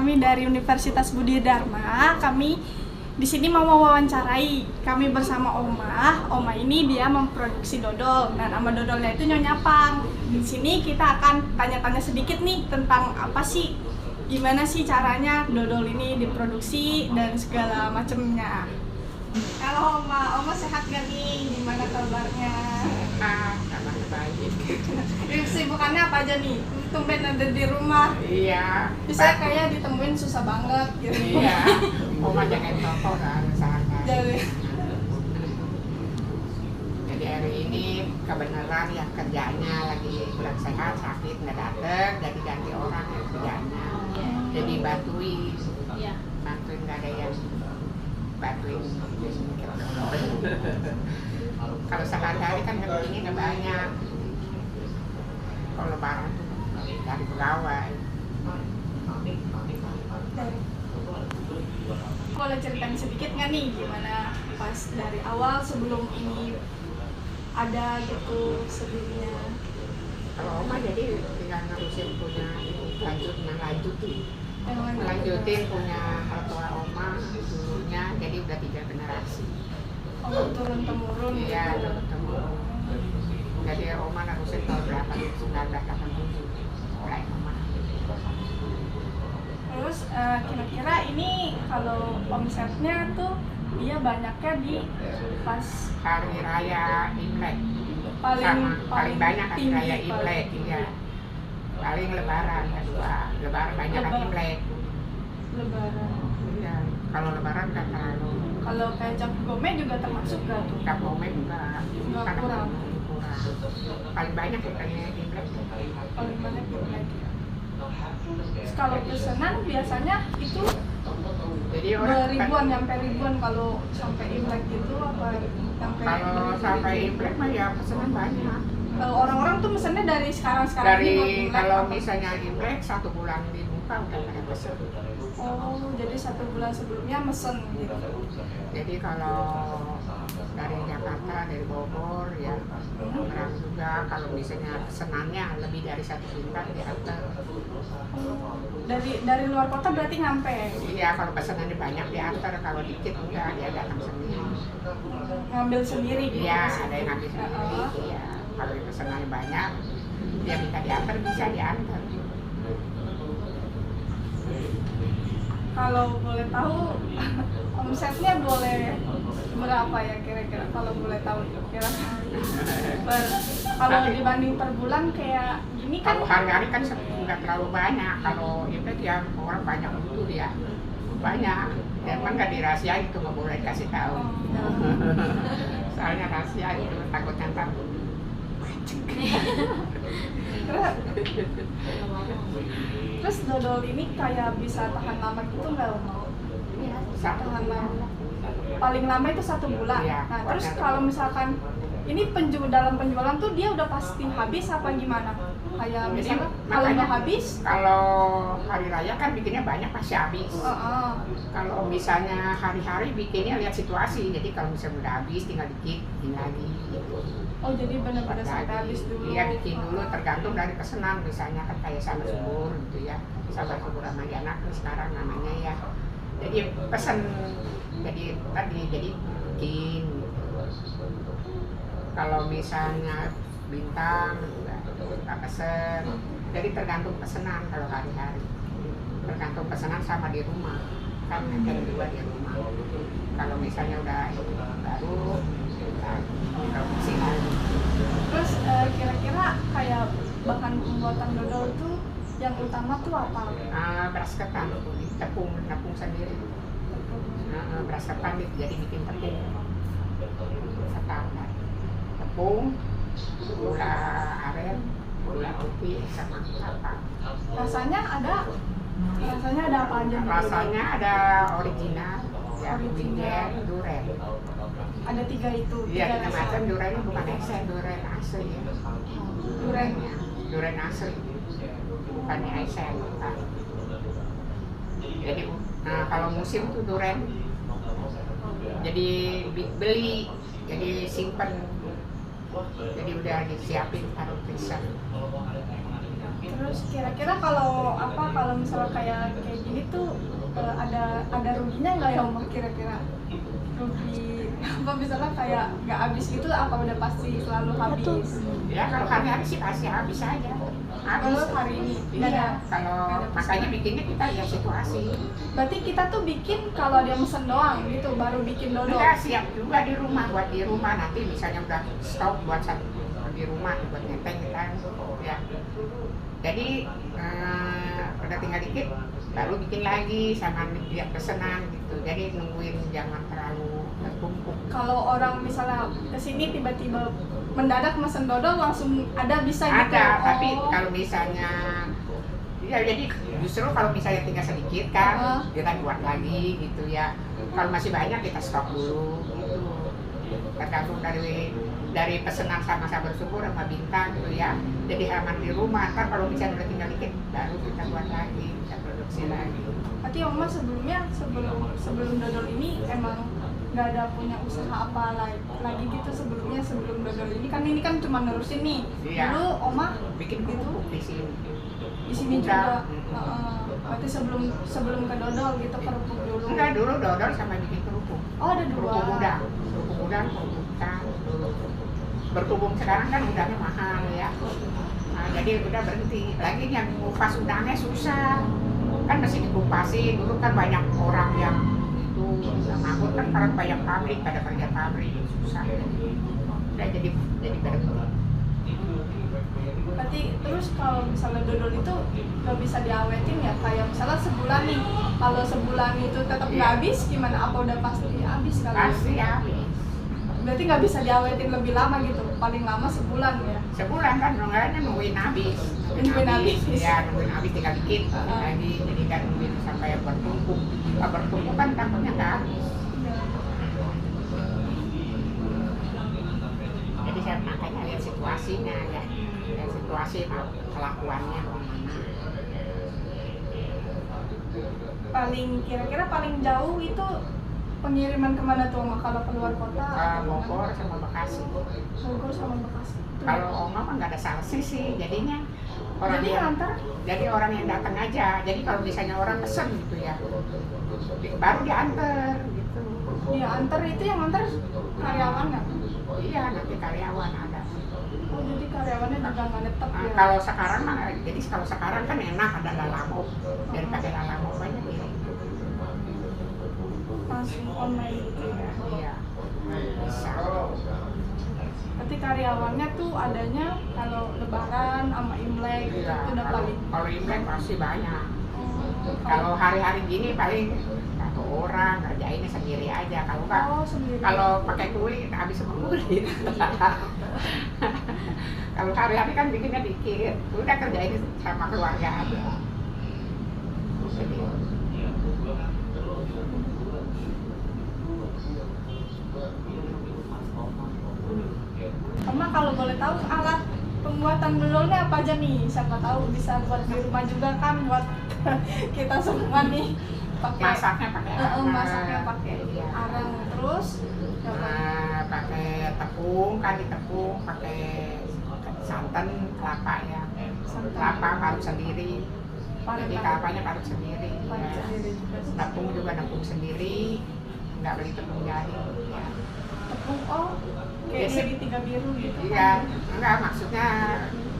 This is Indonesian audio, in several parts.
kami dari Universitas Budi Dharma. Kami di sini mau mewawancarai. Kami bersama Oma. Oma ini dia memproduksi dodol. Nah, nama dodolnya itu Nyonya Pang. Di sini kita akan tanya-tanya sedikit nih tentang apa sih, gimana sih caranya dodol ini diproduksi dan segala macamnya. Halo Oma, Oma sehat gak nih? Gimana kabarnya? Kabar baik. Kesibukannya apa aja nih? Tumben ada di rumah. Iya. Bisa kayak ditemuin susah banget gitu. Iya. Oma jangan toko kan sehari-hari. Jadi hari ini kebenaran yang kerjanya lagi kurang sehat, sakit nggak datang, jadi ganti orang yang kerjanya. Jadi bantuin nggak ada yang bantuin. Kalau sehari-hari kan ini nggak banyak. Kalau lebaran tuh dari pegawai. Boleh ceritain sedikit nggak nih gimana pas dari awal sebelum ini ada gitu sebelumnya? Kalau Oma jadi tinggal nerusin punya lanjutin punya orang tua Oma dulunya, jadi udah 3 generasi. Oh, turun temurun. Iya, turun temurun. Jadi Oma nerusin tahun berapa? 1987 mulai Oma. Terus kira-kira ini kalau omsetnya tuh dia banyaknya di pas Hari Raya Imlek. paling Banyak hari tinggi, Raya Imlek, iya. Paling Lebaran kedua. Lebaran banyak kan Imlek. Lebaran. Iya. Kalau Lebaran kan terlalu. Kalau kayak cap gome juga termasuk gak tuh? Cap gome enggak. Enggak, kurang. Paling banyak katanya Imlek. Paling banyak Imlek. Terus kalau pesanan biasanya itu Jadi orang ribuan, nyampe ribuan kalau sampai Imlek gitu apa sampai kalau sampai Imlek mah ya pesanan banyak. Orang-orang tuh mesennya dari sekarang ini buat Dari Imlek, kalau apa? misalnya Imlek 1 bulan dibuka udah pada pesen. Oh, jadi 1 bulan sebelumnya mesen gitu. Jadi kalau dari Jakarta, dari Bogor ya orang juga kalau misalnya pesenannya lebih dari 1 kuintal diantar. Dari luar kota berarti nyampe. Iya, kalau pesenannya banyak diantar, kalau dikit enggak dia datang sendiri. Ngambil sendiri gitu. Iya, ada yang ngambil sendiri. Iya, kalau pesenannya banyak dia minta diantar bisa diantar. Kalau boleh tahu omsetnya boleh berapa ya kira-kira kalau boleh tahu kira-kira kalau dibanding per bulan kayak gini kan Kalau hari-hari kan nggak terlalu banyak, kalau itu dia orang banyak butuh dia banyak, emang nggak dirahasiain itu, nggak boleh kasih tahu. Soalnya rahasia itu takutnya ntar terus dodol ini kayak bisa tahan lama gitu nggak mau? Tahan lama. Paling lama itu 1 bulan. Iya, Nah terus kalau misalkan ini dalam penjualan tuh dia udah pasti habis apa gimana? Kayak misalnya kalau nggak habis? Kalau hari raya kan bikinnya banyak pasti habis. Kalau misalnya hari-hari bikinnya lihat situasi, jadi kalau misalnya udah habis tinggal dikit, bikin lagi. Oh jadi benar-benar sampai habis dulu? Iya, bikin dulu tergantung dari pesanan, misalnya kan kayak sama subur gitu ya, sama subur sama anak sekarang namanya ya. Jadi pesan, jadi bikin. Kalau misalnya bintang kita pesen, jadi tergantung pesanan kalau hari-hari. Tergantung pesanan sama di rumah, kan ada 2 di rumah. Kalau misalnya udah baru kita produksi lagi. Terus kira-kira kayak bahan pembuatan dodol tuh yang utama tuh apa? Beras ketan, tepung sendiri. Beras ketan jadi bikin tepung ketan, tepung, gula aren, gula putih sama apa. Rasanya ada apa aja? Rasanya ada original, ya, wijen, duren. Ada 3 itu. Iya, 3 kita rasa. macam durennya bukan esen, duren asli ya. Durennya. Duren asli, bukannya esen. Bukan. Jadi kalau musim tuh duren, jadi beli, jadi simpen, jadi udah disiapin taruh freezer. Terus kira-kira kalau misalnya kayak gini tuh ada ruginya nggak ya Oma kira-kira? Rugi apa misalnya kayak nggak habis gitu apa udah pasti selalu habis? Ya kalau hari-hari sih pasti habis aja. Kalau hari ini nggak ada. Iya, kalau makanya bikinnya kita ya situasi. Berarti kita tuh bikin kalau dia mesen doang gitu baru bikin dodol. Enggak, siap juga di rumah, buat di rumah nanti misalnya udah stok buat di rumah buat nyenteng kita ya. Jadi udah tinggal dikit baru bikin lagi sama dia pesanan gitu. Jadi nungguin jangan terlalu tertumpuk. Kalau orang misalnya kesini tiba-tiba mendadak mesen dodol langsung ada bisa gitu. Ada, tapi kalau misalnya ya jadi justru kalau misalnya tinggal sedikit kan kita buat lagi gitu ya. Kalau masih banyak kita stok dulu gitu. Tergantung dari pesanan sama sabar syukur sama bintang gitu ya. Jadi aman di rumah. Ntar kalau misalnya udah tinggal dikit baru kita buat lagi, kita produksi lagi. Berarti Oma sebelumnya sebelum dodol ini emang nggak ada punya usaha apa lagi gitu sebelum dodol ini kan cuma nerusin nih. Iya. Dulu Oma Bikin kerupuk di sini. di sini juga. Berarti sebelum ke dodol gitu kerupuk dulu. Enggak, dulu dodol sama bikin kerupuk. Oh ada dua. Kerupuk udang, kerupuk udang dulu. Berhubung sekarang kan udangnya mahal ya. Nah, jadi udah berhenti. Lagi yang ngupas udangnya susah. Kan mesti dikupasin. Dulu kan banyak orang yang itu nganggur kan karena banyak pabrik, pada kerja pabrik susah. Udah jadi berhenti. Berarti terus kalau misalnya dodol itu nggak bisa diawetin ya kayak misalnya sebulan nih kalau sebulan itu tetap nggak habis gimana apa udah pasti habis kali? Pasti habis. Berarti nggak bisa diawetin lebih lama gitu paling lama sebulan ya? Sebulan kan nungguin habis. Nungguin habis. Ya nungguin habis tinggal dikit lagi jadi kan nungguin sampai bertumpuk. Kalau bertumpuk kan takutnya nggak habis. Jadi saya makanya lihat situasinya ya. Lihat situasi kelakuannya Kira-kira paling jauh itu pengiriman kemana tuh Oma? Kalau keluar kota? Bogor sama Bekasi. Bogor sama Bekasi. Kalau Oma mah nggak ada sanksi sih, jadinya orang Jadi yang antar? Jadi orang yang datang aja. Jadi kalau misalnya orang pesen gitu ya, baru diantar gitu. Dia antar itu yang antar karyawan nggak? Iya, nanti karyawan ada. Oh jadi karyawannya juga nggak netep ya? Kalau sekarang mah, jadi kalau sekarang kan enak ada Lalamove daripada Lalamove banyak ya. Langsung online gitu ya? Iya, bisa. Berarti karyawannya tuh adanya kalau lebaran sama Imlek Iya, itu udah paling. kalau Imlek pasti banyak. Kalau hari-hari gini paling satu orang kerjainnya sendiri aja. Kalau nggak, sendiri. kalau pakai kulit habis sama kulit. Kalau hari-hari kan bikinnya dikit, udah kerjain sama keluarga aja. Jadi, Oma kalau boleh tahu alat pembuatan dodolnya apa aja nih? Siapa tahu bisa buat di rumah juga kan buat kita semua nih. masaknya pakai Masaknya pakai iya. arang terus pakai tepung, kan ditepung pakai santan kelapa ya. Kelapa parut sendiri. Jadi kelapanya parut sendiri. Ya. Tepung juga tepung sendiri. Nggak beli tepung jadi. Ya. Tepung kayak segitiga biru gitu. Iya, enggak maksudnya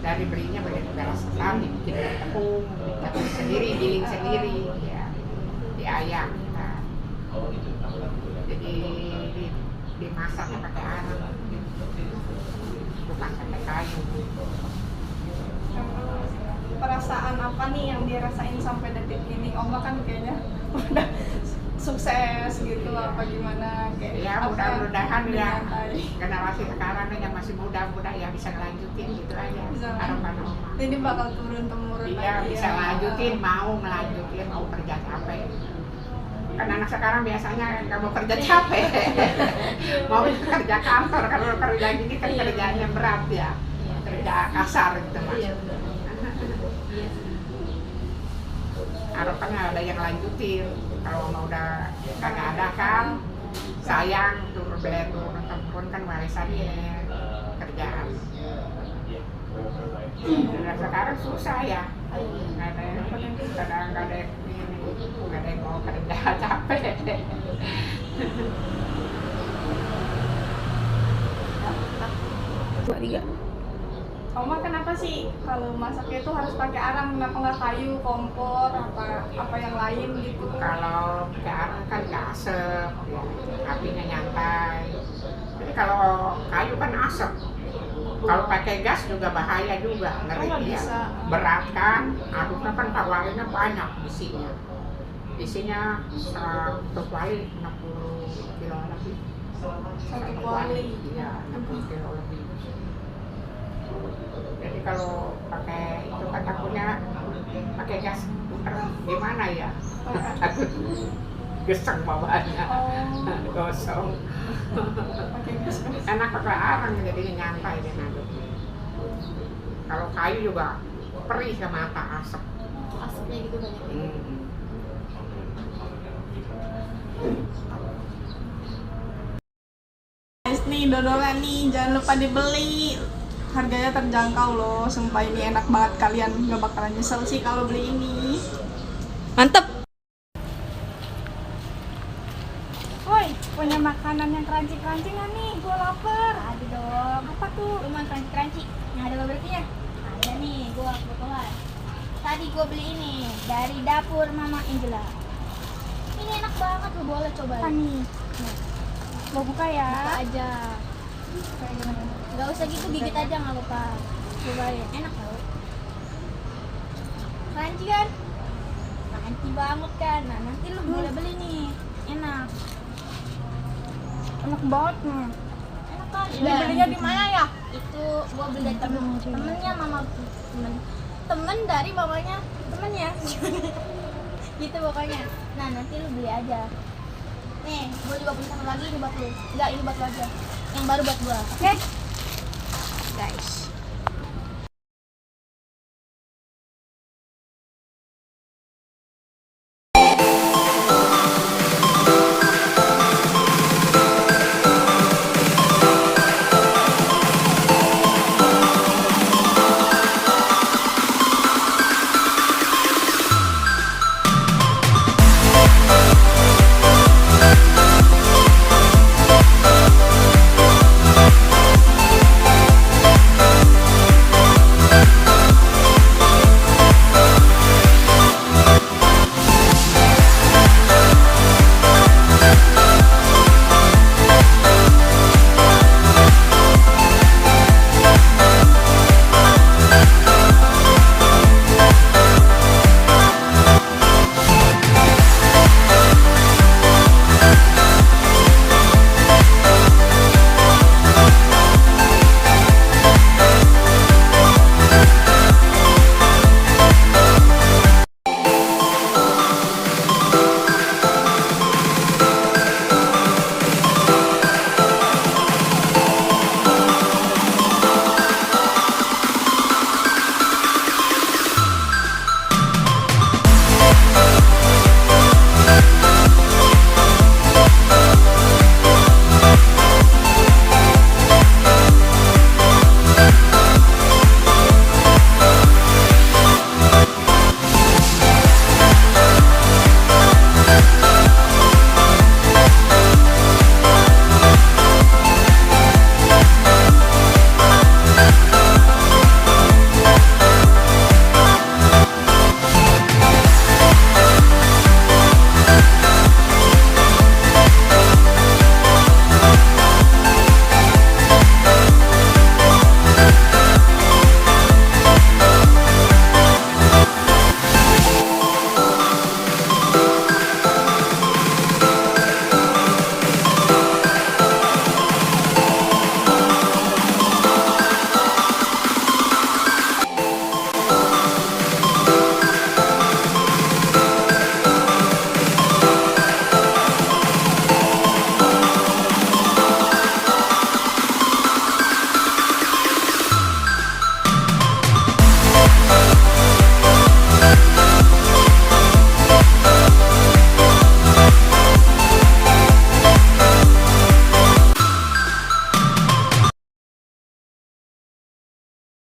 dari belinya beras ketan dibikin dari tepung sendiri, giling sendiri, ya, diayak. Nah. Jadi dimasaknya pakai arang, bukan pakai kayu. Perasaan apa nih yang dirasain sampai detik ini? Oma kan kayaknya udah sukses gitu apa gimana kayak ya mudah-mudahan ya tadi. generasi sekarang yang masih muda-muda ya bisa lanjutin gitu aja harapan Oma. Ini bakal turun-temurun Iya lagi bisa ya. lanjutin, mau melanjutin, mau kerja capek. Kan anak sekarang biasanya nggak mau kerja capek, mau kerja kantor. Kalau kerja gini kan kerjanya berat ya, kerja kasar gitu mas. Harapannya ada yang lanjutin. Kalau mau udah kagak ada kan sayang turun temurun kan warisannya kerjaan. Nah, sekarang susah ya. Nggak ada yang mau kerja capek. Dua, tiga. Oma kenapa sih kalau masaknya itu harus pakai arang, kenapa nggak kayu, kompor, apa yang lain gitu? Kalau pakai arang kan nggak asap, ya, apinya nyantai. Jadi kalau kayu kan asap. Kalau pakai gas juga bahaya juga, ngeri nggak dia. bisa. Berat kan, aduknya kan kalorinya banyak isinya. Isinya 100 kuali, 60 kilo lebih. Satu kuali. Iya, 60 kilo lebih. Jadi kalau pakai itu kan takutnya pakai gas puter gimana ya? Takut geseng bawaannya, Oh, gosong. pakai gas. Enak pakai arang jadi nyantai dia ngaduk. Kalau kayu juga perih ke mata asap. Asapnya gitu banyak. Guys nih dodolan nih, jangan lupa dibeli. Harganya terjangkau loh, sumpah ini enak banget, kalian nggak bakalan nyesel sih kalau beli ini. Mantep. Woi, punya makanan yang crunchy-crunchy nggak nih? Gue lapar. Ada dong. Apa tuh? Lu mau crunchy-crunchy? Yang ada beberapa. Ada nih, gua kebetulan. Tadi gua beli ini dari dapur Mama Angela. Ini enak banget, lu boleh Apa cobain. nih? Mau buka ya? Buka aja. Kayak gimana? Gak usah gitu, gigit aja nggak lupa. Cobain, enak tau. Crunchy kan? Crunchy banget kan. Nah nanti lu boleh beli nih. Enak. Enak banget nih. Enak kan? Ini belinya di mana ya? Itu gua beli dari temennya mama temen dari mamanya temennya gitu pokoknya. Nah nanti lu beli aja nih, gua juga punya satu lagi, ini buat lu. Enggak, ini buat lu aja, yang baru buat gua. Oke guys,